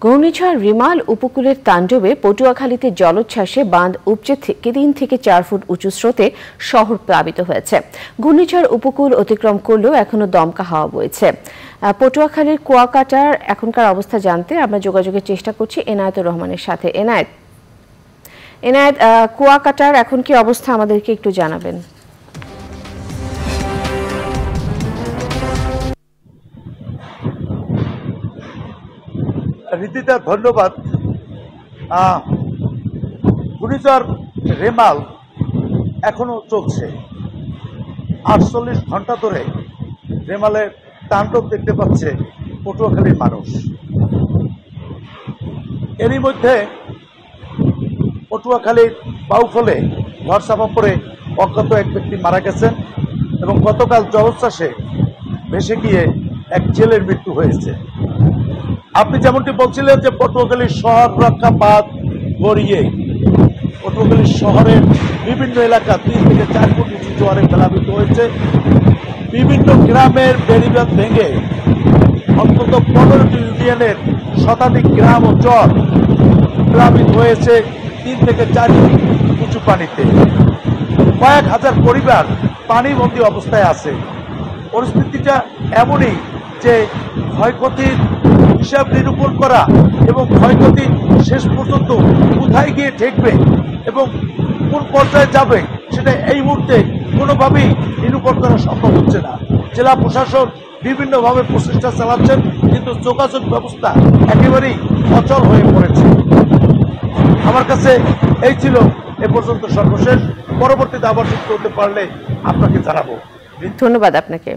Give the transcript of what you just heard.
ঘূর্ণিঝড় রিমাল উপকূলের তাণ্ডবে পটুয়াখালীতে জলোচ্ছ্বাসে বাঁধ উপচে 3 থেকে 4 ফুট উঁচু স্রোতে শহর প্লাবিত হয়েছে। ঘূর্ণিঝড় উপকূল অতিক্রম করলেও এখনো দমকা হাওয়া বইছে। পটুয়াখালীর কুয়াকাটার এখনকার অবস্থা জানতে আমরা যোগাযোগের চেষ্টা করছি এনায়েতুর রহমানের সাথে। এনায়েত, কুয়াকাটার এখন কি অবস্থা আমাদেরকে একটু জানাবেন? রীতিতা ধন্যবাদ। ঘূর্ণিঝড় রেমাল এখনো চলছে। 48 ঘন্টা ধরে রেমালের তাণ্ডব দেখতে পাচ্ছে পটুয়াখালীর মানুষ। এরই মধ্যে পটুয়াখালীর বাউফলে ঘর চাপা পড়ে অজ্ঞাত এক ব্যক্তি মারা গেছেন এবং গতকাল জলোচ্ছ্বাসে ভেসে গিয়ে এক ছেলের মৃত্যু হয়েছে। আপনি যেমনটি বলছিলেন যে পটুয়াখালী শহর রক্ষা বাঁধ গড়িয়ে পটুয়াখালী শহরের বিভিন্ন এলাকা 3 থেকে 4 ফুট নিচু জোয়ারে প্লাবিত হয়েছে। বিভিন্ন গ্রামের বেড়িবাঁধ ভেঙে অন্তত 15টি ইউনিয়নের শতাধিক গ্রাম ও চর প্লাবিত হয়েছে 3 থেকে 4 ফুট উঁচু পানিতে। কয়েক হাজার পরিবার পানিবন্দী অবস্থায় আছে। পরিস্থিতিটা এমনই যে ক্ষয়ক্ষতির হিসাব নিরূপণ করা এবং ক্ষয়ক্ষতি শেষ পর্যন্ত কোথায় গিয়ে ঠেকবে এবং কোন পর্যায়ে যাবে সেটা এই মুহূর্তে কোনোভাবেই নিরূপণ করা সম্ভব হচ্ছে না। জেলা প্রশাসন বিভিন্নভাবে প্রচেষ্টা চালাচ্ছেন, কিন্তু যোগাযোগ ব্যবস্থা একেবারেই অচল হয়ে পড়েছে। আমার কাছে এই ছিল এ পর্যন্ত সর্বশেষ। পরবর্তীতে আবার যুক্ত হতে পারলে আপনাকে জানাবো। ধন্যবাদ আপনাকে।